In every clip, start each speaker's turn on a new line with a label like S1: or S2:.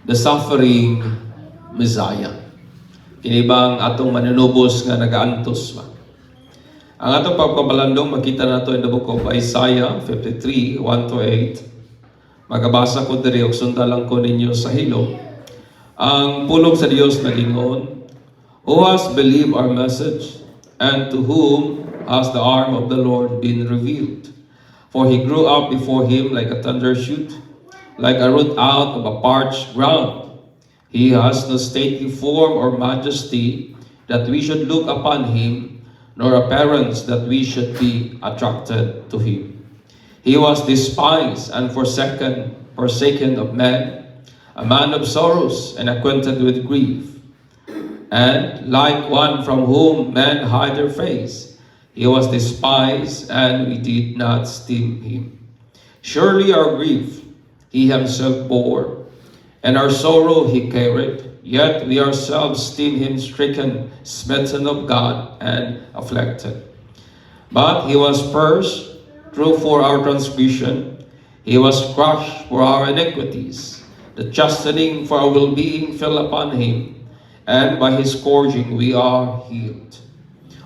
S1: the suffering Messiah. Kinibang atong manunubos nga nagaantos ba. Ang atong pagpabalandong makita nato in the book of Isaiah 53, 1-8. Magabasa ko diri og sundalan ko ninyo sa hilo. Ang pulong sa Dios nagingon, who has believed our message, and to whom has the arm of the Lord been revealed? For he grew up before him like a tender shoot, like a root out of a parched ground. He has no stately form or majesty that we should look upon him, nor appearance that we should be attracted to him. He was despised and forsaken of men, a man of sorrows and acquainted with grief. And like one from whom men hide their face, he was despised, and we did not esteem him. Surely our grief he himself bore, and our sorrow he carried, yet we ourselves esteem him stricken, smitten of God, and afflicted. But he was pierced through for our transgression, he was crushed for our iniquities. The chastening for our well-being fell upon him, and by his scourging we are healed.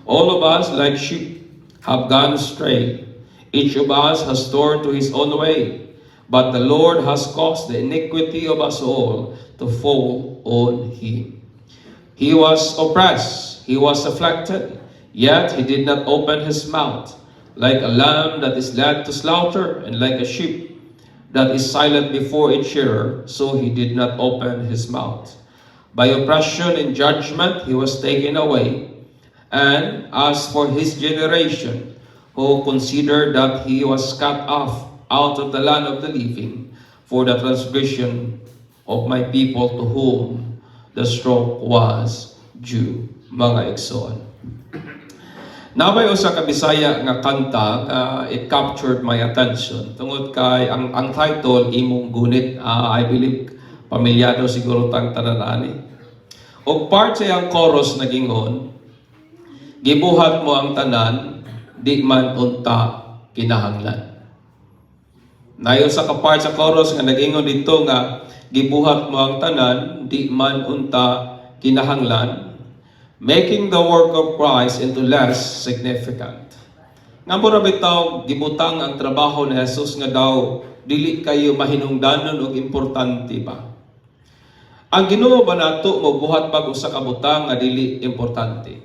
S1: All of us, like sheep, have gone astray. Each of us has turned to his own way. But the Lord has caused the iniquity of us all to fall on him. He was oppressed, he was afflicted, yet he did not open his mouth. Like a lamb that is led to slaughter, and like a sheep that is silent before its shearer, so he did not open his mouth. By oppression and judgment he was taken away. And as for his generation, who considered that he was cut off out of the land of the living, for the transgression of my people to whom the stroke was due. Mga igsoon. Nabay usa ka Bisaya nga kanta nga it captured my attention. Tungod kay ang title imong gunit, I believe pamilyado siguro tang tanan ani. Og part sa ang chorus nagingon, gibuhat mo ang tanan, di man unta kinahanglan. Nayon sa kapart sa chorus nga nagingon dito nga gibuhat mo ang tanan, di man unta kinahanglan, making the work of Christ into less significant. Nga mura bitaw gibutang ang trabaho ni Jesus nga daw dili kayo mahinungdanon og importante ba. Ang Ginoo ba nato mobuhat pag usa ka butang nga dili importante?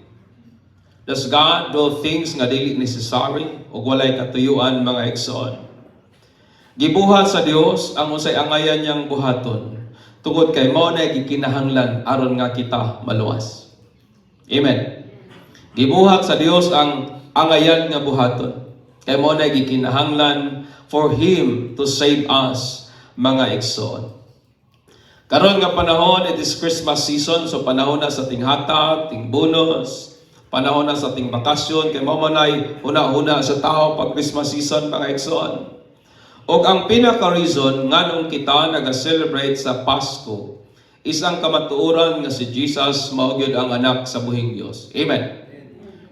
S1: Does God do things nga dili necessary o walay katuyuan mga igsoon? Gibuhat sa Dios ang unsay angayan niyang buhaton, tungod kay mao na gikinahanglan aron nga kita maluwas. Amen. Gibuhat sa Dios ang angayan nga buhaton, kay mao na gikinahanglan for him to save us mga igsoon. Karon nga panahon, it is Christmas season, so panahon na sa ting hatag, ting bonus, panahon na sa ting bakasyon, kay mao manay una-una sa tao pag Christmas season mga igsoon. O ang pinaka-reason nga nung kita nag-celebrate sa Pasko, isang kamatuoran nga si Jesus mao gyud ang anak sa buhing Dios. Amen.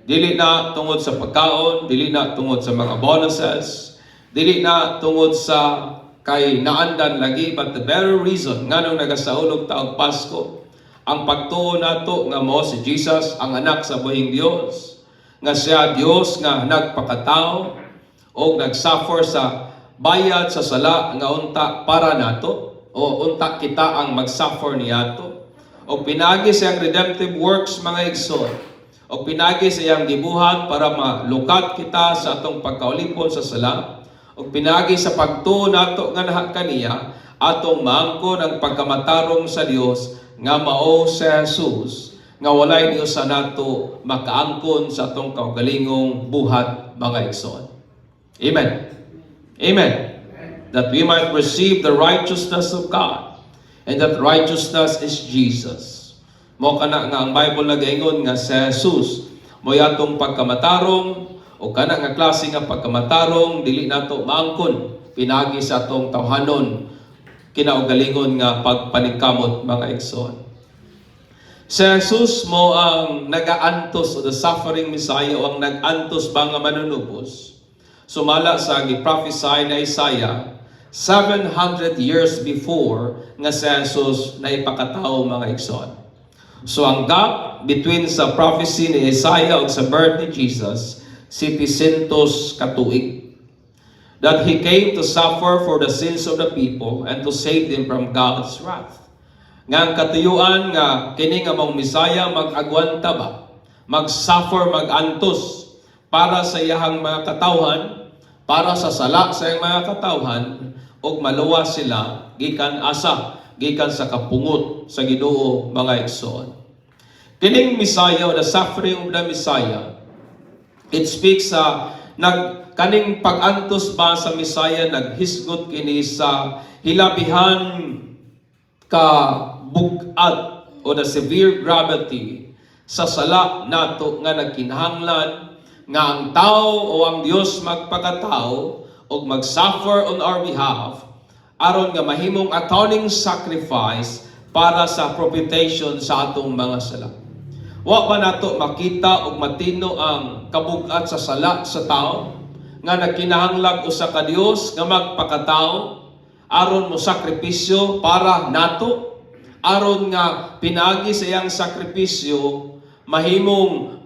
S1: Dili na tungod sa pagkaon, dili na tungod sa mga bonuses, dili na tungod sa kay naandan lagi, but the very reason nga nung nagasaulog ta og Pasko, ang pagtuo nato nga mao si Jesus ang anak sa buhing Dios, nga siya Dios nga nagpakatao o nagsuffer sa bayad sa sala nga unta para nato, o unta kita ang magsuffer niyato, o pinagi sa iyang redemptive works mga igsoon, o pinagi sa iyang gibuhat para malukat kita sa atong pagkaulipon sa sala, o pinagi sa pagtuo nato nga naha kaniya atong maangkon ang pagkamatarong sa Dios nga mao si Jesus nga walay niyo sa nato makaangkon sa atong kaugalingong buhat mga igsoon. Amen. Amen. That we might receive the righteousness of God, and that righteousness is Jesus. Mo kana nga ang Bible nagaingon nga si Jesus mo yatong pagkamatarong, o kana nga klase nga pagkamatarong dili nato maangkon pinagi sa atong tawhanon kinaugalingon nga pagpaningkamot mga igsoon. Si Jesus mo ang nagaantos o the suffering Messiah, o ang nagantos ba nga manunubos, sumala sa giprophesy na Isaiah 700 years before nga si Jesus na ipakatao, mga igsoon. So ang gap between sa prophecy ni Isaiah ug sa birth ni Jesus, 700 katuig. That He came to suffer for the sins of the people and to save them from God's wrath. Nga ang katuyuan nga kini nga mong Misaya mag-agwanta ba, mag-suffer, mag-antos para sa iyahang mga katawhan, para sa sala sa iyang mga katawhan, ug maluwas sila gikan asa, gikan sa kapungot sa Ginoo, mga igsoon. Kining Messiah, the suffering of the Messiah, it speaks sa kaning pag-antos ba sa Messiah, naghisgot kini sa hilabihan ka bugat o the severe gravity sa sala nato nga nagkinahanglan nga ang tao o ang Dios magpakatao o mag-suffer on our behalf aron nga mahimong atoning sacrifice para sa propitiation sa atong mga sala. Wa ba nato makita og matino ang kabugat sa sala sa tao nga nagkinahanglan usa ka Dios nga magpakatao aron mo sakripisyo para nato, aron nga pinagi sa iyang sakripisyo mahimong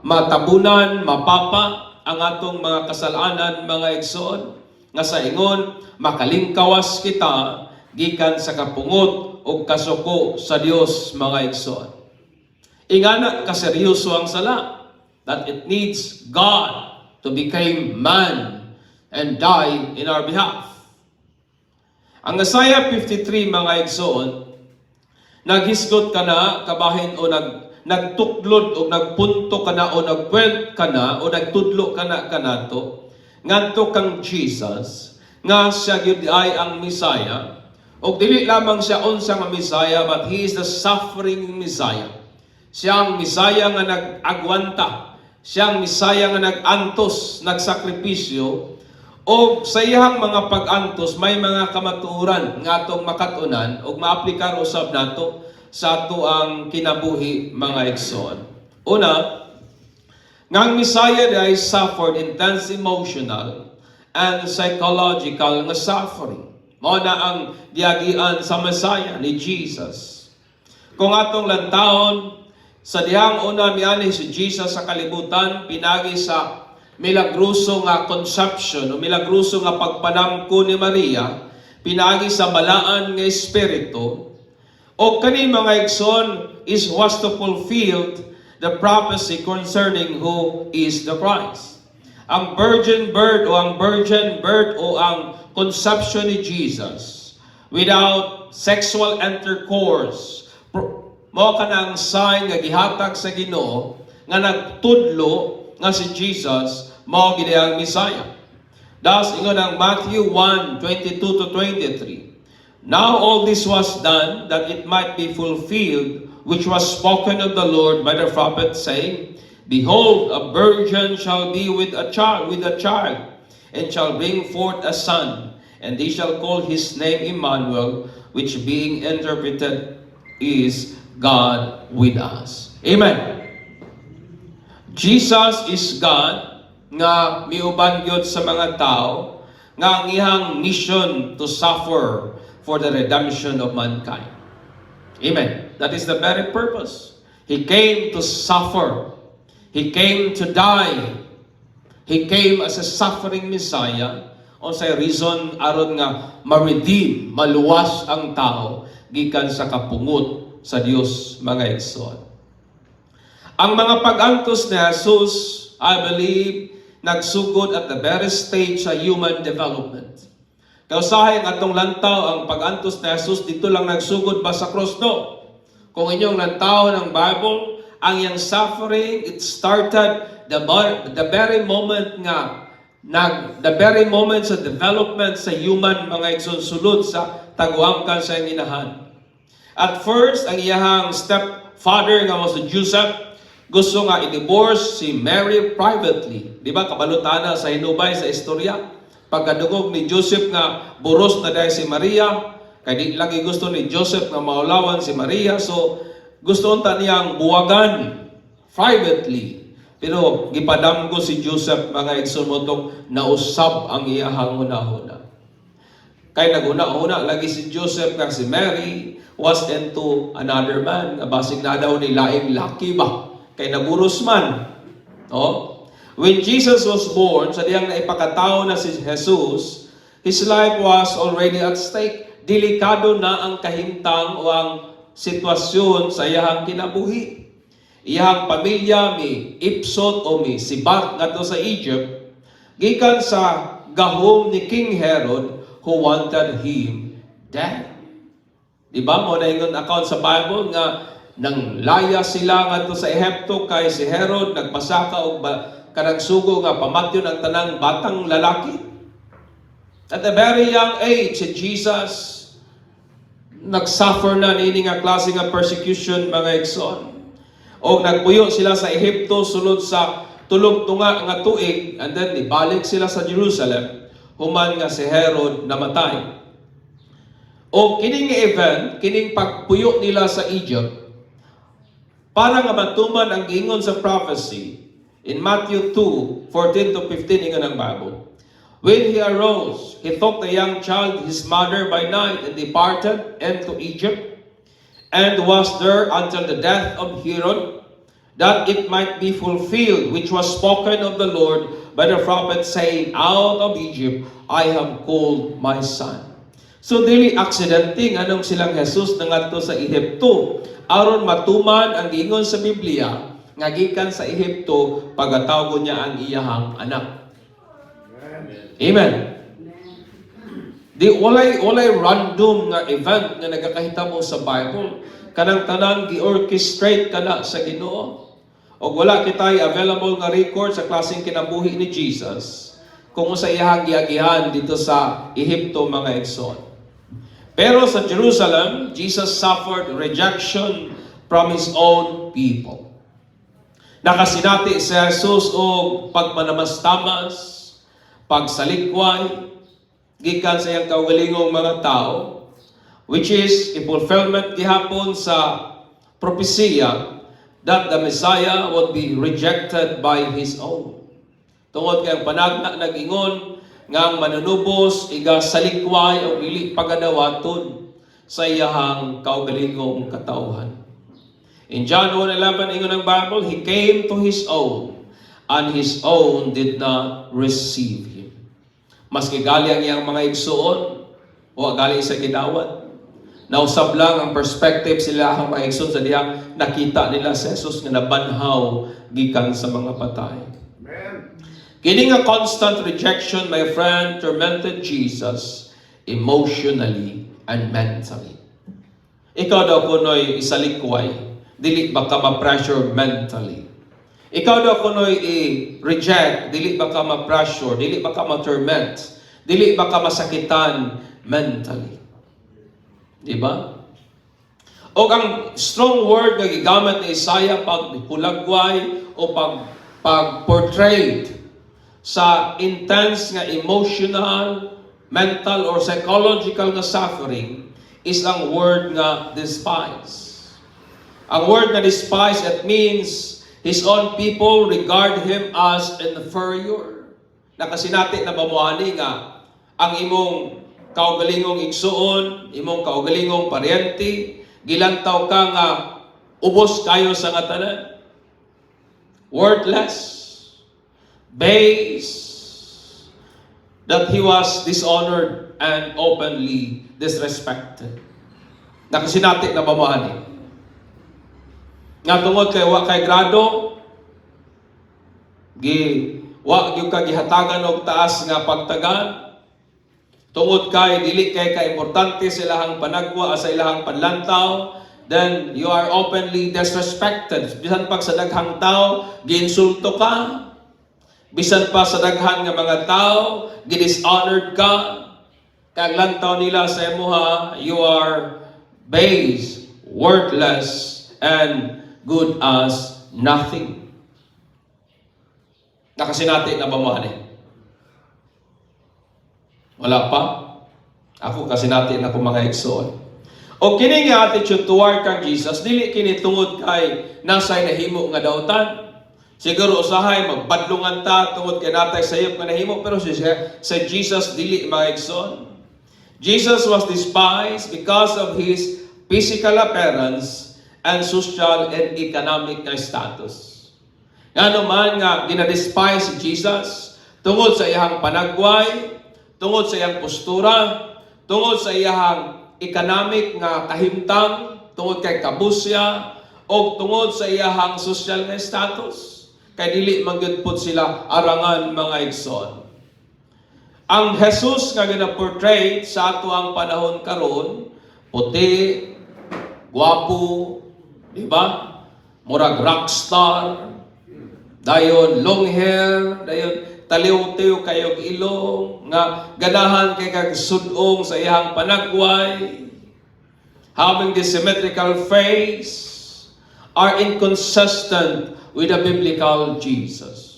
S1: matabunan, mapapa ang atong mga kasalanan, mga igsoon, nga sa ingon makalingkawas kita gikan sa kapungot o kasuko sa Dios, mga igsoon. Ingana kaseryoso ang sala, that it needs God to become man and die in our behalf. Ang Isaiah 53, mga igsoon, naghisgot ka na kabahin o nagtuklod o nagpunto ka na o nagkwent ka na o nagtudlo ka na kanato ngadto kang Jesus nga siya gyud ay ang Messiah, o dili lamang siya unsa nga Messiah, but He is the suffering Messiah. Siyang Messiah nga nag-agwanta, siyang Messiah nga nag-antos, nagsakripisyo, o sa iyang mga pag-antos may mga kamatuoran nga atong makatunan o maaplikar usab nato sa ato ang kinabuhi, mga igsoon. Una, nga ang Messiah ay suffered intense emotional and psychological nga suffering. Mao na ang diagian sa Messiah ni Jesus. Kung atong lantawon, sa dihang una miani si Jesus sa kalibutan, pinagi sa milagruso nga conception o milagruso nga pagpanamko ni Maria, pinagi sa balaan nga espiritu, o kani, mga igsoon, was to fulfill the prophecy concerning who is the Christ. Ang virgin birth o ang conception ni Jesus without sexual intercourse, mao kanang sign nga gihatag sa Ginoo nga nagtudlo nga si Jesus mao gid ang Messiah. Thus ingon ang Matthew 1:22-23. Now all this was done that it might be fulfilled which was spoken of the Lord by the prophet, saying, Behold, a virgin shall be with a child, and shall bring forth a son, and they shall call his name Emmanuel, which being interpreted is God with us. Amen. Jesus is God nga miuban gyud sa mga tao nga ang iyang mission to suffer for the redemption of mankind. Amen. That is the very purpose. He came to suffer. He came to die. He came as a suffering Messiah o sa reason aron nga ma-redeem, maluwas ang tao gikan sa kapungot sa Dios, mga igsoon. Ang mga pag-antos ni Jesus, I believe, nagsugod at the very stage sa human development. Kausahay ang atong lantaw, ang pag-antos ni Jesus, dito lang nagsugod ba sa cross? No. Kung inyong lantaw ng Bible, ang iyang suffering, it started the very moment sa development sa human, mga igsoon, sa taguangkan sa iyang inahan. At first, ang iyang stepfather nga was Joseph, gusto nga i-divorce si Mary privately. Di ba, kabalutana sa hinubay sa istorya? Pagkadungog ni Joseph nga buros na dahil si Maria, kaya di lagi gusto ni Joseph na maulawan si Maria, so gusto unta niyang buwagan privately. Pero gipadamgo si Joseph, mga igsoon, nausab ang iyahang hunahuna. Kay naguna-una lagi si Joseph nga si Mary was into another man. Basig na daw ni laing laki ba? Kay naburos man. No? When Jesus was born, sa diyang naipakatao na si Jesus, his life was already at stake. Delikado na ang kahimtang o ang sitwasyon sa iyahang kinabuhi. Iyahang pamilya mi ipsot o mi sibat ngadto sa Egypt gikan sa gahom ni King Herod who wanted him dead. Diba mo na yung account sa Bible nga nang laya sila ngadto sa Ehipto kay si Herod nagpasaka og kanang sugo nga pamatyon ang tanang batang lalaki. At a very young age si Jesus nagsuffer na nini nga klase nga persecution mga igsoon. O nagpuyo sila sa Ehipto sulod sa tulog tunga nga tuig and then ibalik sila sa Jerusalem human nga si Herod namatay. O kining event, kining pagpuyo nila sa Egypt para nga matuman ang giingon sa prophecy in Matthew 2:14 to 15 ingon ang Bible. When he arose, he took the young child, his mother by night, and departed into Egypt, and was there until the death of Herod, that it might be fulfilled, which was spoken of the Lord by the prophet, saying, Out of Egypt I have called my son. So dili aksidente anong silang Jesus nangadto sa Ehipto aron matuman ang giingon sa Biblia nga gikan sa Ehipto pagatawgon niya ang iyahang anak. Amen. Di walay random nga event nga nagakahitabo sa Bible. Kanang tanan gi-orchestrate kana sa Ginoo. O wala kitay available nga record sa klaseng kinabuhi ni Jesus kung sa iyahang giagihan dito sa Ehipto mga igsoon. Pero sa Jerusalem, Jesus suffered rejection from His own people. Nakasinati si Jesus o pagmanamastamas, pagsalikway, gikan sa iyang kaugalingong mga tao, which is a fulfillment gihapon sa propesya that the Messiah would be rejected by His own. Tungod kay ang panagna nag-ingon nga ang manunubos iga salikway o dili pagadawaton sa iyahang kaugalingong katawhan. In John 1:11 ingon ang Bible, He came to His own, and His own did not receive Him. Maski gali ang iyang mga igsuon, o gali sa gidawat, nausab lang ang perspective sila ang mga igsuon sa diyang nakita nila si Jesus nga nabanhaw gikan sa mga patay. Kini nga constant rejection, my friend, tormented Jesus emotionally and mentally. Ikaw daw kuno'y isalikway, dili ba ka ma-pressure mentally. Ikaw daw kuno'y i-reject, dili ba ka ma-pressure, dili ba ka ma-torment, dili ba ka masakitan mentally. Diba? O ang strong word nga gigamit ni Isaiah pag hulagway o pag-portrayed sa intense nga emotional, mental, or psychological nga suffering is ang word nga despise. Ang word nga despise, it means His own people regard Him as inferior. Nakasinati na bamuani nga ang imong kaugalingong igsuon, imong kaugalingong paryente, gilantaw ka nga ubos kayo sa nga tanan. Worthless. Base, that he was dishonored and openly disrespected. Nakasinati na bamani. Nga tungod kay grado, wa gyud ka gihatagan og taas nga pagtagan. Tungod kay dili kay ka-importante sa ilahang panagwa sa ilahang panlantaw, then you are openly disrespected. Bisan pag sa daghang tao, giinsulto ka. Bisan pa sa daghan nga mga tao, gidishonored ka, kag lantaw nila sa imuha, you are base, worthless, and good as nothing. Nakasinati na ba mo ani? Wala pa? Ako kasinati na ko mga igsoon. O kini nga attitude toward kang Jesus, dili kini tungod kay nasay nahimo nga dawtan. Siguro usahay magpadlungan ta tungod kay natay sayop nga nahimo, pero si Jesus dili mga igsoon. Jesus was despised because of his physical appearance and social and economic na status. Nga naman nga ginadespise si Jesus tungod sa iyang panagway, tungod sa iyang postura, tungod sa iyang economic nga kahimtang, tungod kay kabusya, o tungod sa iyang social nga status. Kay dili magyudpod sila arangan mga igsoon. Ang Jesus nga gina-portray sa ato ang panahon karon, puti, gwapo, di ba? Murag rockstar, dayon long hair, dayon taliw-tiw kayog ilong, nga ganahan kay kag sudong sa iyang panagway, having this symmetrical face, are inconsistent with the biblical Jesus.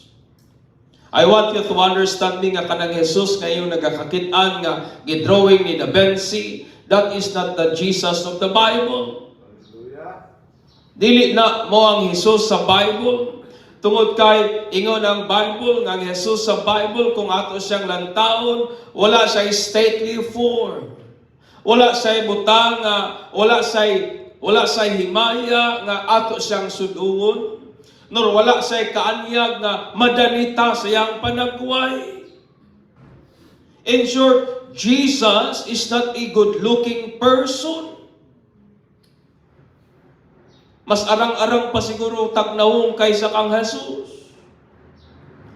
S1: I want you to understand me nga kanang Jesus ngayon nagakakit-an nga gidrawing ni Da Vinci, that is not the Jesus of the Bible. Dili na mo ang Jesus sa Bible. Tungod kay ingon ang Bible nga ang Jesus sa Bible kung ato siyang lantaon, wala siya stately form. Wala siya butang nga wala siya himaya nga ato siyang sudungon. Nor wala siya kaanyag nga madanita sa iyang panagway. In short, Jesus is not a good-looking person. Mas arang-arang pa siguro tagnawong kaysa kang Jesus.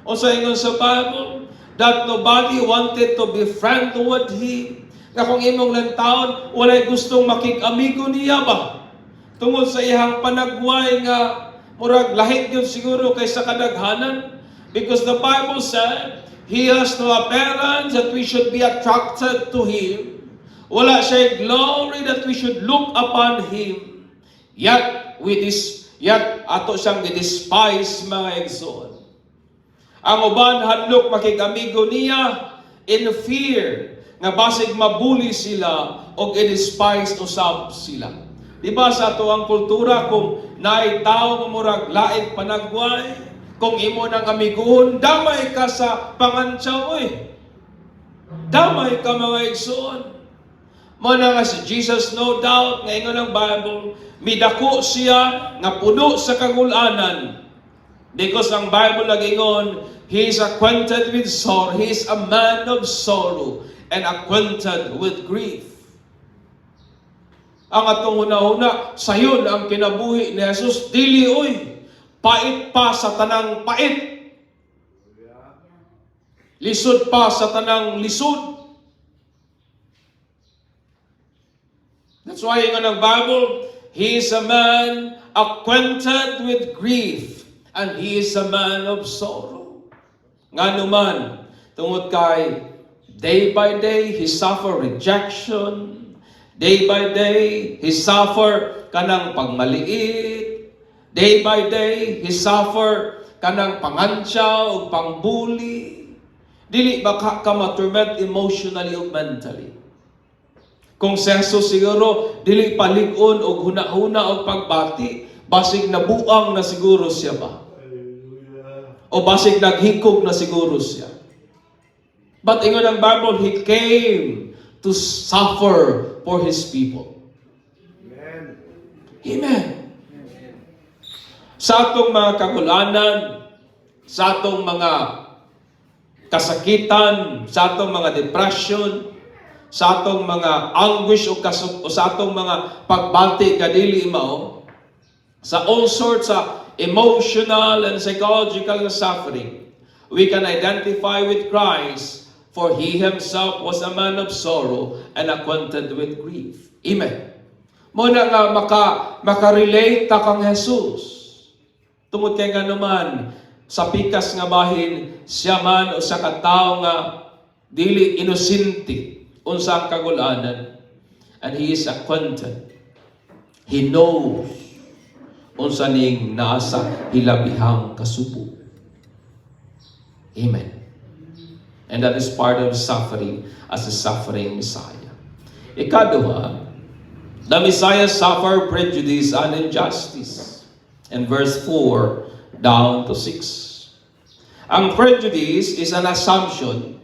S1: O sa ingon sa Bible, that nobody wanted to be friend with him. Nga kung imong lantaon, walay gustong makig-amigo niya ba? Tungod sa iyang panagway nga murag lahit yun siguro kaysa kadaghanan. Because the Bible said, he has no appearance that we should be attracted to him. Wala siya glory that we should look upon him. Yet ato siyang despise mga igsoon. Ang uban hadlok makigamigo niya in fear nga basig mabuli sila o i-despise usab sila. Di ba sa ato ang kultura kung naay tao murag laing panagway, kung imo nang amiguhon, damay ka sa pangantsaw damay ka mga igsoon. Mo na nga si Jesus, no doubt, nga ingon ng Bible, midako siya nga puno sa kagulanan. Because ang Bible nag-ingon, he is acquainted with sorrow, he is a man of sorrow, and acquainted with grief. Ang atong una-una, sayon ang kinabuhi ni Jesus, dili pait pa sa tanang pait. Lisod pa sa tanang lisod. That's why ingon ang Bible, he is a man acquainted with grief, and he is a man of sorrow. Nga naman, tungod kay day by day, he suffer rejection. Day by day, he suffer kanang pagmaliit. Day by day, he suffer kanang pangantsaw o pangbuli. Dili ba ka ma-torment emotionally o mentally? Kung si Jesus siguro, dili palig-on o huna-huna o pagbati, basig nabuang na siguro siya ba? O basig naghikog na siguro siya. But ingon ang Bible, he came to suffer for his people. Amen. Amen. Sa atong mga kagulanan, sa atong mga kasakitan, sa atong mga depression, sa atong mga anguish o sa atong mga pagbati kadili mao, sa all sorts of emotional and psychological suffering, we can identify with Christ, for he himself was a man of sorrow and acquainted with grief. Amen. Muna nga makarelate ta kang Jesus. Tungod kay nga naman, sa pikas nga bahin, siya man o sa katao nga dili inosente unsa ang kagulanan, and he is acquainted. He knows unsa ning naasa hilabihang kasubo. Amen. And that is part of suffering as a suffering Messiah. Ikaduha, the Messiah suffered prejudice and injustice. In verse 4 down to 6. Ang prejudice is an assumption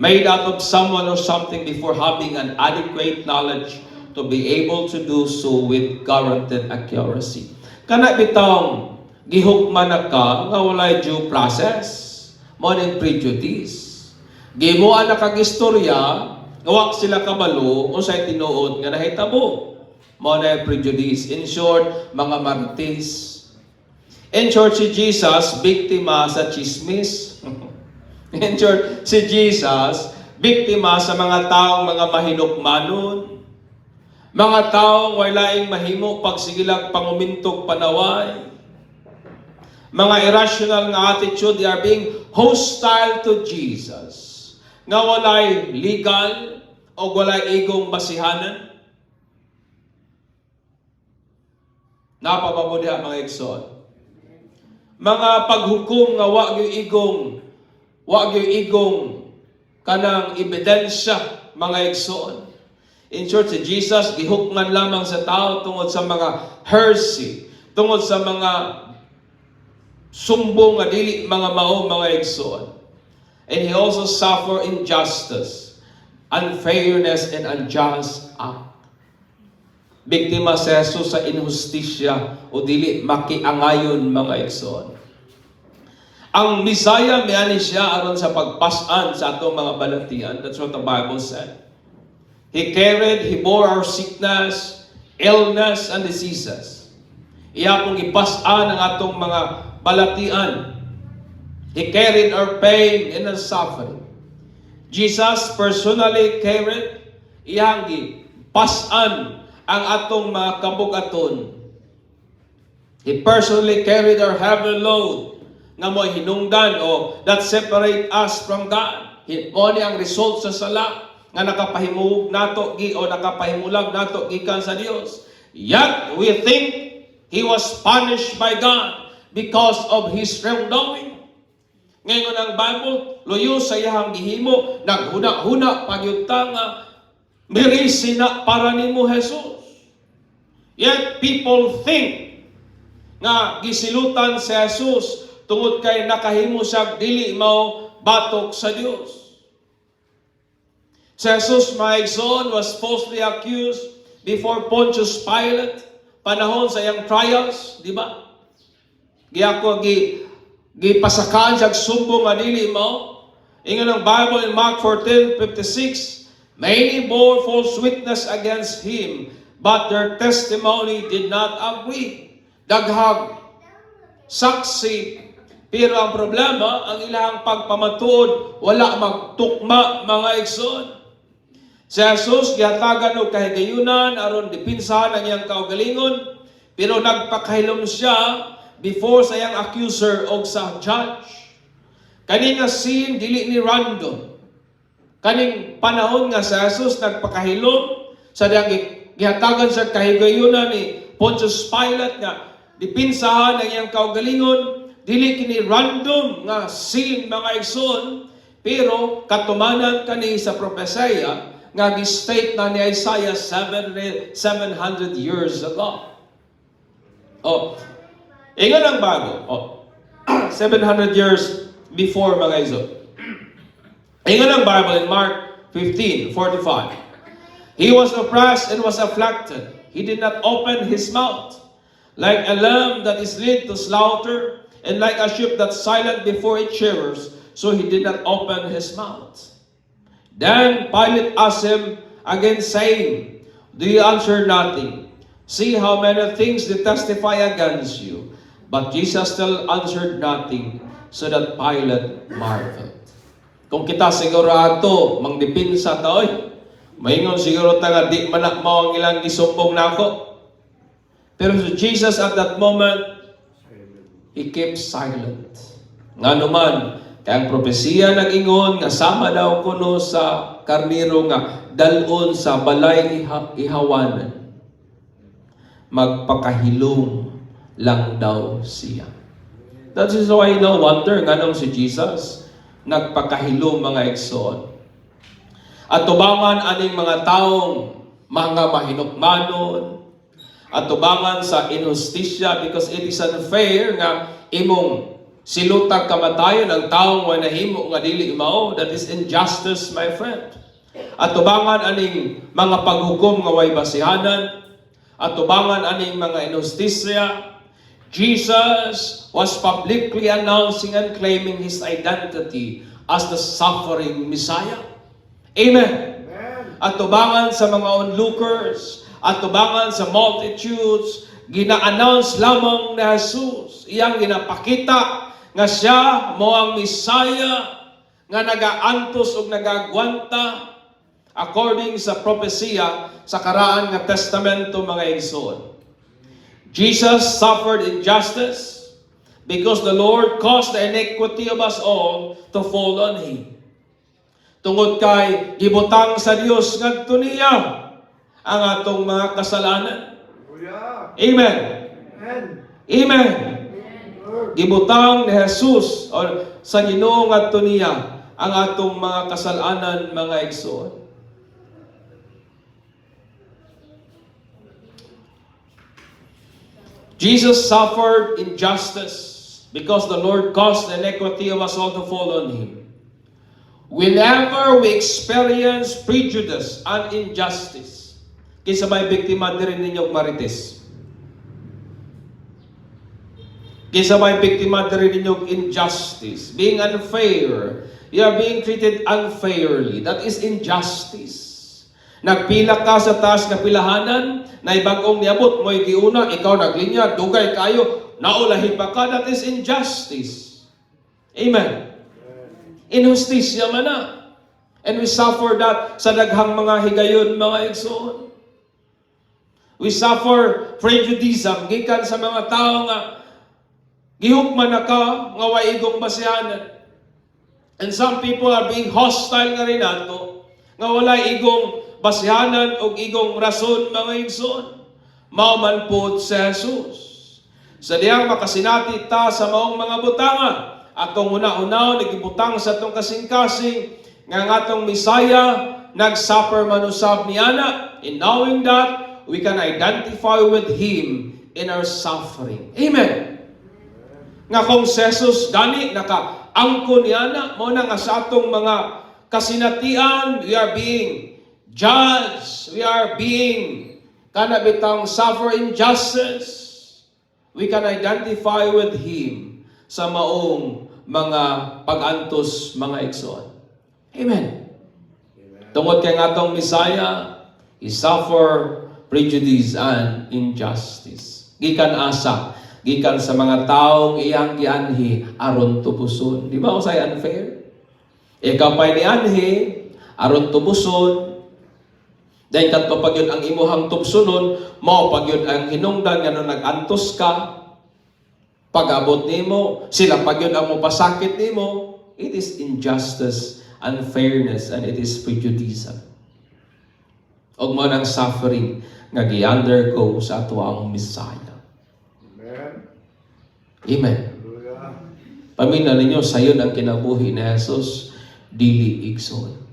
S1: made out of someone or something before having an adequate knowledge to be able to do so with guaranteed accuracy. Kana bitawng gihukman na ka nga walay due process, mo ning prejudice. Gimuan na kag istorya, ngawak sila kabalo unsay tinuod nga nahitabo. Mo na prejudice. In short, mga martis. In short, si Jesus, biktima sa chismis. In short, si Jesus, biktima sa mga taong mga mahinukmanon, mga taong walaing mahimo pagsigilag pangumintog panaway, mga irrational nga attitude, they are being hostile to Jesus, nga walay legal o walay igong basihanan. Napapabudiha mga igsoon. Mga paghukom nga wa gyud igong kanang ebidensya mga igsoon. In short, si Jesus gihukman lamang sa tao tungod sa mga heresy, tungod sa mga sumbong nga dili mga mao mga igsoon. And he also suffer injustice, unfairness, and unjust act. Biktima si Jesus sa injustisya o dili makiangayon mga igsoon. Ang Messiah miani siya aron sa pagpasan sa atong mga balatian. That's what the Bible said. He bore our sickness, illness, and diseases. Iya pong ipasan ang atong mga balatian. He carried our pain and our suffering. Jesus personally carried iyang pasan ang atong mga kabugaton. He personally carried our heavy load nga mo hinungdan o that separate us from God. Mo ni ang result sa sala nga nakapahimuog nato o nakapahimulag nato gikan sa Dios. Yet we think he was punished by God because of his wrongdoing. Ngayon ang Bible, luyo sa iyang gihimo, naghuna-huna pagyuta nga mirisi na para nimo Jesus. Yet people think nga gisilutan si Jesus tungod kay nakahimo siya dili mao batok sa Dios. Si Jesus, my son, was falsely accused before Pontius Pilate, panahon sa iyang trials, di ba? Gipasakaan siya sumbong nga dili mao. Ingon ang Bible in Mark 14:56, many bore false witness against him, but their testimony did not agree. Daghang saksi, pero ang problema, ang ilang pagpamatuod, wala magtukma mga igsoon. Si Jesus, gihatagan og kahigayunan, aron dipinsahan ang iyang kaugalingon, pero nagpakahilom siya before sa iyang accuser o sa judge. Kaning nga scene, dili ni random. Kaning panahon nga si Jesus nagpakahilom, sa diyang gihatagan sa kahigayunan ni Pontius Pilate nga dipinsahan ang iyang kaugalingon, dili kini random nga scene mga igsoon, pero katumanan kani sa propesya nga gi-state na ni Isaiah 700 years ago. Ingon ang bago. 700 years before mga igsoon. Ingon ang Bible in Mark 15:45. He was oppressed and was afflicted. He did not open his mouth. Like a lamb that is led to slaughter, and like a sheep that's silent before its shearers, so he did not open his mouth. Then Pilate asked him again, saying, do you answer nothing? See how many things they testify against you. But Jesus still answered nothing, so that Pilate marveled. Kung kita siguro ato, mangdipinsa ta, maingon siguro ta nga di manak mao ang ilang gisumbong nako. Pero si Jesus at that moment, he kept silent. Nga naman, kaya ang propesiya nag-ingon nga sama daw kuno sa karniro nga dalon sa balay ihawanan. Magpakahilom lang daw siya. That is why no wonder nga nung si Jesus nagpakahilom mga igsoon. At tubangan aning mga taong mga mahinukmanon, at tubangan sa injustisya because it is unfair nga imong silutag kamatayon ang taong way nahimo nga dili mao, that is injustice, my friend. At tubangan aning mga paghukom nga way basihanan, at tubangan aning mga injustisya, Jesus was publicly announcing and claiming His identity as the suffering Messiah. Amen. At tubangan sa mga onlookers, at tubangan sa multitudes, gina-announce lamang ni Jesus. Iyang ginapakita nga siya mo ang Messiah nga nagaantos ug nagagwanta according sa propesya sa karaan nga testamento, mga igsoon. Jesus suffered injustice because the Lord caused the iniquity of us all to fall on Him. Tungod kay gibutang sa Dios ngadto niya ang atong mga kasalanan. Amen. Amen. Gibutang ni Jesus or sa Ginoo ngadto niya ang atong mga kasalanan, mga igsoon. Jesus suffered injustice because the Lord caused the iniquity of us all to fall on Him. Whenever we experience prejudice and injustice, kinsa may biktima diri ninyong marites? Kinsa may biktima diri ninyong injustice, being unfair, you are being treated unfairly. That is injustice. Nagpila ka sa taas nga pilahanan, na ibagong niabot mo'y giuna, ikaw naglinya, dugay kayo, naulahi pa ka, that is injustice. Amen. Injustisya man na. And we suffer that sa daghang mga higayon, mga igsoon. We suffer prejudice, gikan sa mga tao nga gihukman na ka, nga waigong basihanan. And some people are being hostile nga rin nato, nga wala igong basihanan o igong rason, mga igsoon. Mao man po si Jesus. Sa diyang makasinati ta sa maong mga butangan, atong una-unaw nagibutang sa atong kasing-kasing nga ang atong Messiah nag-suffer manusab niana. In knowing that, we can identify with Him in our suffering. Amen. Nga kung si Jesus gani naka-angko niana, mo na nga sa atong mga kasinatian, we are being judged, we are being kanabitang suffer injustice. We can identify with Him sa maong mga pag-antos, mga igsoon. Amen. Tungod kay nga atong Messiah, He suffer prejudice and injustice. Gikan asa, gikan sa mga taong iyang gianhi aron tubuson. Di ba usay unfair? Ikaw pa'y nianhi aron tubuson. Dahil kat papagyod ang imuhang tubsunon, mao pagyod ang hinungdan nga nung nag-antos ka, pag-abot nimo, sila pagyod ang mupasakit nimo. It is injustice, unfairness, and it is prejudice. Og mo ng suffering nga gi-undergo sa ato ang Messiah. Amen. Amen. Pamina ninyo, sayon ang kinabuhi ni Jesus, dili igsoon.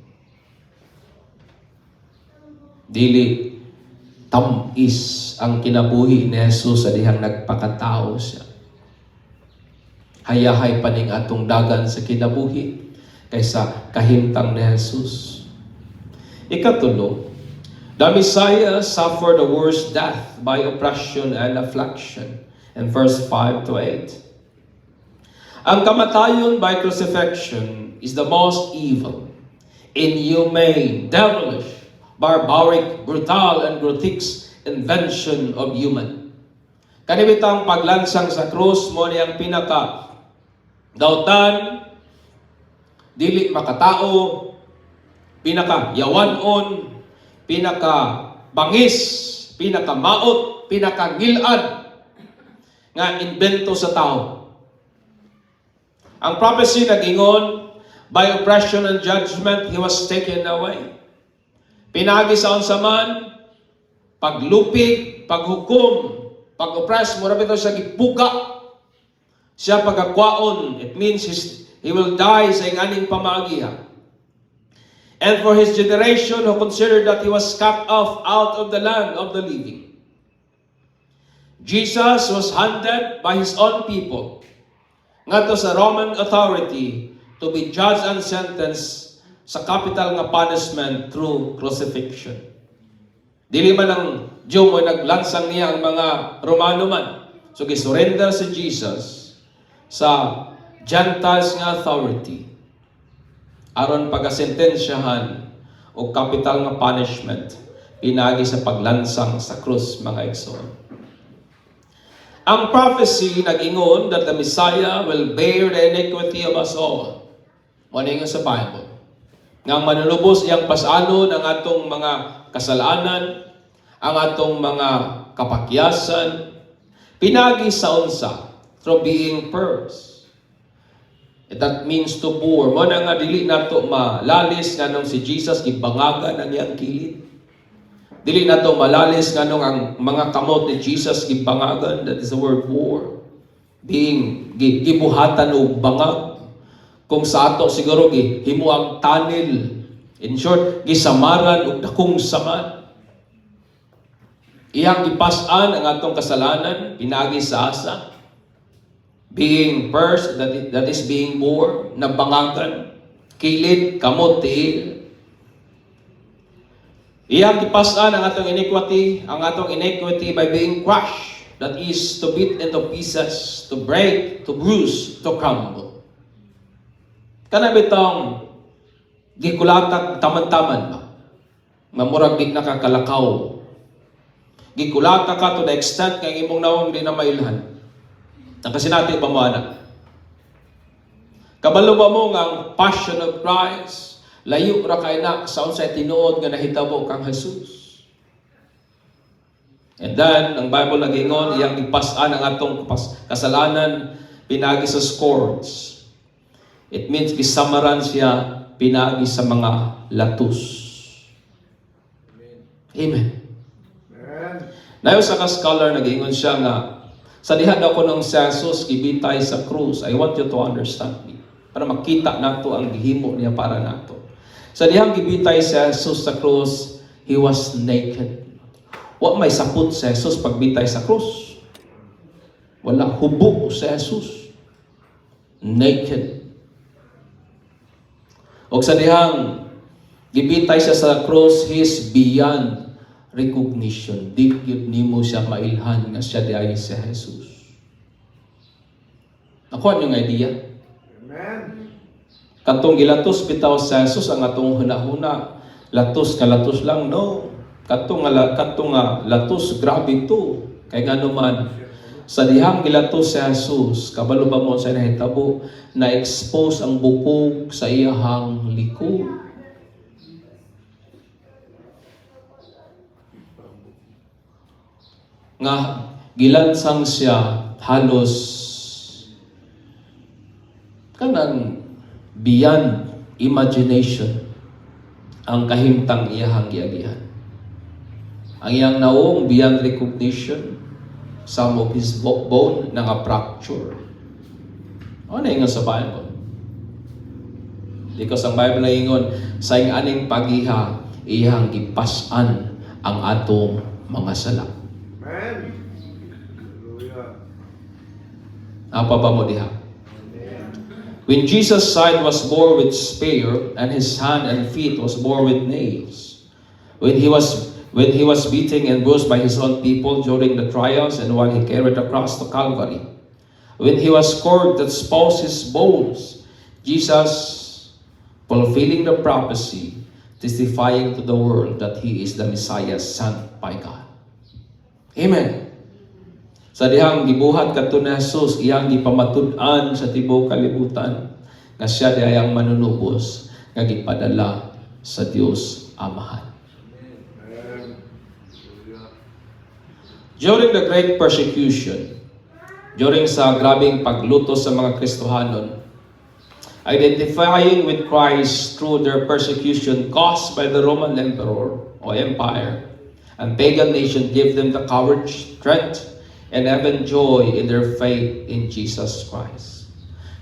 S1: Dili tamis ang kinabuhi ni Jesus sa dihang nagpakatao siya. Hayahay pa ning atong dagan sa kinabuhi kaysa kahimtang ni Jesus. Ikatulo, the Messiah suffered the worst death by oppression and affliction. In verse 5 to 8. Ang kamatayon by crucifixion is the most evil, inhumane, devilish, barbaric, brutal, and grotesque invention of human. Kanibitang paglansang sa krus mo niyang pinaka dautan, dili makatao, pinaka yawanon, pinaka bangis, pinaka maot, pinaka ngilad nga invento sa tao. Ang prophecy nagingon, by oppression and judgment he was taken away. Pinagi sa unsaman, paglupig, paghukom, pag-oppress, mura bitaw siya gipuga, siya pagakwaon. It means he will die sa inganing pamagiha. And for his generation who considered that he was cut off out of the land of the living. Jesus was hunted by his own people. ngadto sa Roman authority to be judged and sentenced sa capital nga punishment through crucifixion. Dili man ang Diyo mo naglansang niya ang mga Romano man. So gisurrender si Jesus sa Gentiles nga authority aron pagasentensyahan o capital nga punishment pinagi sa paglansang sa krus, mga igsoon. Ang prophecy nag-ingon that the Messiah will bear the iniquity of us all. Maningon sa Bible. Ngang manulubos iyang pasano ng atong mga kasalanan, ang atong mga kapakyasan, pinagi sa unsa, through being purged. That means to bore. Mo na nga dili nato malalis nganong si Jesus gibangagan ang iyang kilid. Dili nato malalis nganong ang mga kamot ni Jesus gibangagan. That is the word bore. Being gibuhatan og bangag. Kung sa ato siguro himuang tanil. In short, gisamaran og dakong saman. Iyang gipas-an ang atong kasalanan, pinagi sa asa. Being purged, that is being bore, nabangagan, kilid, kamot, tiil. Iyang gipas-an ang atong iniquity by being crushed, that is to beat into pieces, to break, to bruise, to crumble. Kana bitong gikulatak taman-taman ba? Mamurag di nakakalakaw. Gikulata ka to the extent nga imong nawong di na mailhan. Nakasinati ba mo anak? Kabalo ba mo nga ang passion of Christ, layo ra kay na sa unsay tinuod nga nahitabo kang Jesus. And then, ang Bible nag-ingon, iyang ipas-an ang atong kasalanan, pinagi sa scourge. It means gisamaran siya, pinagi sa mga latus. Amen. Nayo sa ka-scholar, nag-ingon siya nga, sa dihan ako ng Jesus, gibitay sa krus. I want you to understand me. Para makita nato ang gihimo niya para nato. Sa dihang gibitay sa Jesus sa krus, He was naked. Wa may sapot sa Jesus pagbitay sa krus. Wala hubog sa Jesus. Naked. O sa dihang gibitay siya sa krus, He is beyond recognition. Di yun nimo siya mailhan nga siya diay si Jesus. Nakuha niyo nga idea? Amen. Katong gilatos bitaw sa Jesus ang atong hunahuna. Latos ka latos lang, no. Katong latos, grabe to. Kay nga naman, sa dihang gilatos sa Jesus, kabalo ba mo sa nahitabo, na-expose ang bukog sa iyahang likod. Nga gilansang siya halos kanang beyond imagination ang kahimtang iyahang giagihan. Ang iyang naong beyond recognition, some of his bone nga-fracture. Ano na sa Bible? Because ang Bible na ingon, sa aning pagiha, iyang gipas-an ang atong mga sala. Amen. Apa ba mo diha? When Jesus' side was bore with spear, and his hand and feet was bore with nails, when he was beaten and bruised by his own people during the trials, and while he carried across to Calvary, when he was scourged that exposed his bones, Jesus, fulfilling the prophecy, testifying to the world that he is the Messiah sent by God. Amen. Sa dihang gibuhat kadto ni Jesus, iyang gipamatud-an sa tibuok kalibutan nga siya diyang manunubos nga gipadala sa Dios Amahan. During the great persecution, during sa grabing pagluto sa mga Kristohanon, identifying with Christ through their persecution caused by the Roman Emperor or Empire and pagan nation gave them the courage, strength, and even joy in their faith in Jesus Christ.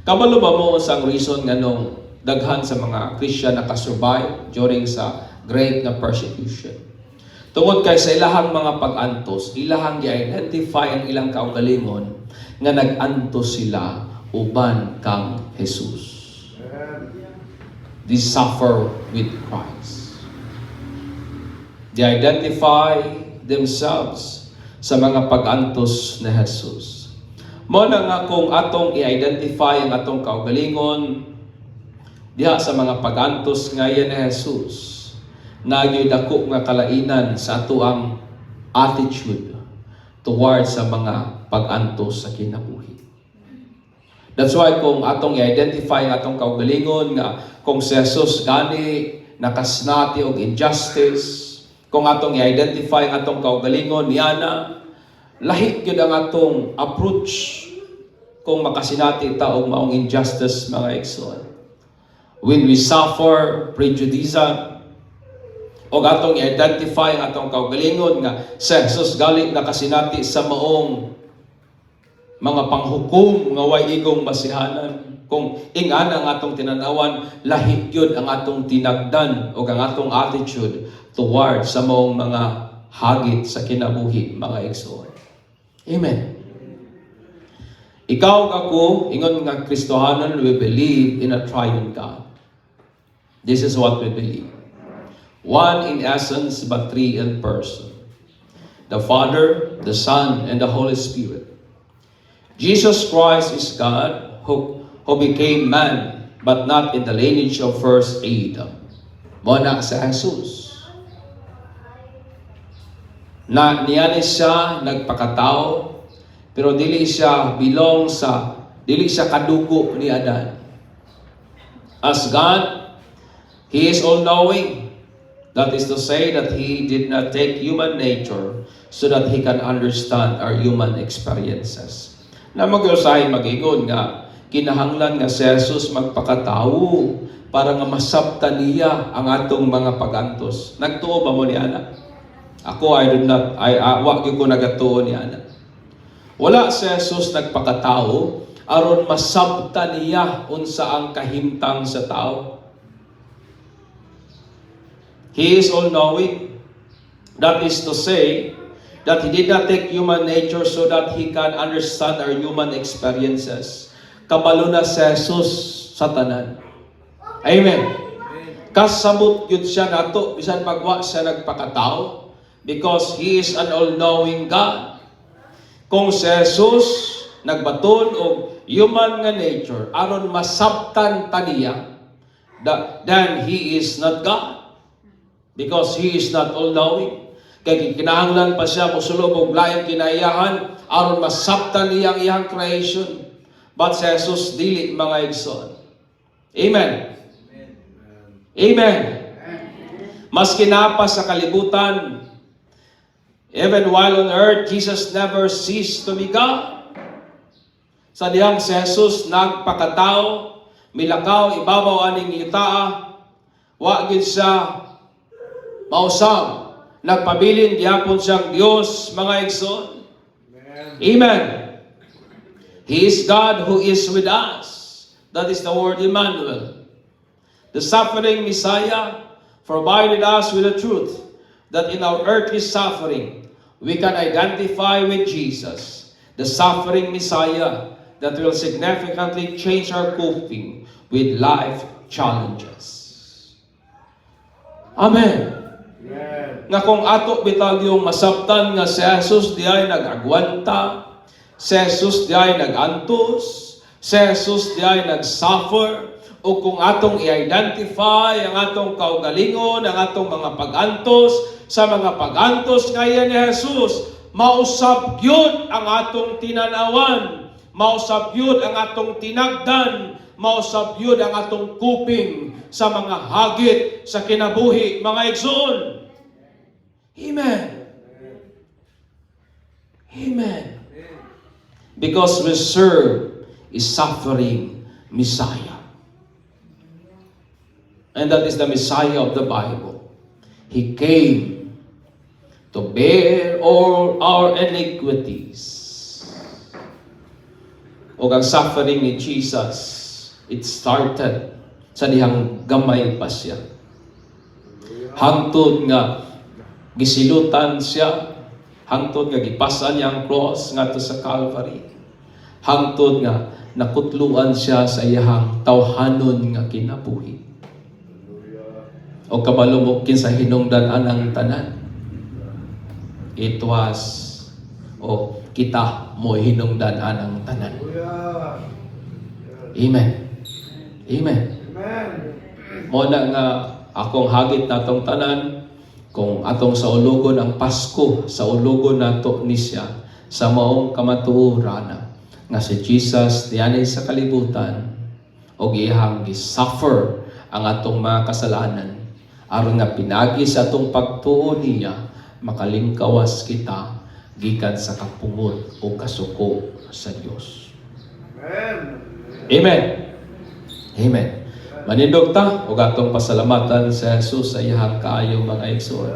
S1: Kabalo ba mo sa reason nga nung daghan sa mga Christian nakasurvive during sa great na persecution? Tungod kay sa ilahang mga pag-antos, ilahang i-identify ang ilang kaugalingon nga nag-antos sila uban kang Jesus. They suffer with Christ. They identify themselves sa mga pag-antos ni Jesus. Mo na nga kung atong i-identify ang atong kaugalingon diha sa mga pag-antos ngayon ni Jesus, nagyoy dako nga kalainan sa ato ang attitude towards sa mga pag-antos sa kinabuhi. That's why kung atong i-identify ang atong kaugalingon nga kung si Jesus gani nakasnati og injustice, kung atong i-identify ang atong kaugalingon niana, lahi gyud ang atong approach kung makasinati ta og maong injustice mga igsoon. When we suffer prejudice, o atong i-identify ang atong kaugalingon nga si Jesus gali nakasinati sa maong mga panghukom nga way igong basihanan. Kung ingana ang atong tinanawan, lahi gyud ang atong tinagdan o ang atong attitude towards sa maong mga hagit sa kinabuhi mga igsoon. Amen. Ikaw ako, ingon nga Kristohanon, we believe in a triune God. This is what we believe. One in essence, but three in person. The Father, the Son, and the Holy Spirit. Jesus Christ is God who became man, but not in the lineage of first Adam. Muna sa Jesus. Na niya siya nagpakatao, pero dili siya kadugo ni Adan. As God, He is all-knowing. That is to say that He did not take human nature so that He can understand our human experiences. Na mag-usahay mag-ingon nga, kinahanglan nga si Jesus magpakatao para nga masabtan niya ang atong mga pag-antos. Nagtuo ba mo ni Ana? Ako, wag ko nagatuo ni Ana. Wala si Jesus nagpakatao aron masabtan niya unsa ang kahimtang sa tao. He is all-knowing. That is to say, that He did not take human nature so that He can understand our human experiences. Kabalo na si Jesus sa tanan. Amen. Kasabot yun siya nato, bisan pagwa siya nagpakatao, because He is an all-knowing God. Kung si Jesus nagbaton og human nga nature, aron masabtan taniya, then He is not God. Because He is not all-knowing. Kaya kinahanglan pa siya musulog og laing kinaiyahan aron masabtan niya ang iyang creation. But si Jesus dili mga igsoon. Amen. Amen. Maski napa sa kalibutan, even while on earth, Jesus never ceased to be God. Sa dihang si Jesus nagpakatao, milakaw ibabaw aning yutaa, wa gid siya mausab. Nagpabilin gyapon siyang Dios mga igsoon. Amen. He is God who is with us. That is the word Emmanuel. The suffering Messiah provided us with the truth that in our earthly suffering we can identify with Jesus, the suffering Messiah that will significantly change our coping with life challenges. Amen. Nga kung ato bitag yung masabtan nga si Jesus di ay nag-agwanta, si Jesus di ay nag-antos, si Jesus di ay nag-suffer, o kung atong i-identify ang atong kaugalingon, ang atong mga pag-antos, sa mga pag-antos ngayon ni Jesus, mausab yun ang atong tinanawan, mausab yun ang atong tinagdan, mausab yun ang atong kuping sa mga hagit sa kinabuhi, mga igsoon. Amen. Amen. Because we serve a suffering Messiah. And that is the Messiah of the Bible. He came to bear all our iniquities. O ang suffering ni Jesus, it started sa dihang gamay pa siya. Hangtod nga gisilutan siya, hangtod nga gipasan niya ang cross ngadto sa Calvary. hangtod nga nakutluan siya sa iyahang tawhanon nga kinabuhi. O kabalo mo kinsa hinungdan anang tanan. It was kita mo hinungdan anang tanan. Amen. Amen. Mo na nga akong hagit natong tanan kung atong sa ulugon ang Pasko, sa ulugon nato ni siya sa maong kamatuoran nga si Jesus dianay sa kalibutan og iyang gi-suffer ang atong mga kasalanan aron nga pinagi sa atong pagtuo niya makalingkawas kita gikan sa kapungot o kasuko sa Dios. Amen. Amen. Amen. Manindog ta ug atong pasalamatan sa Jesus sa iyang kaayong mga igsoon.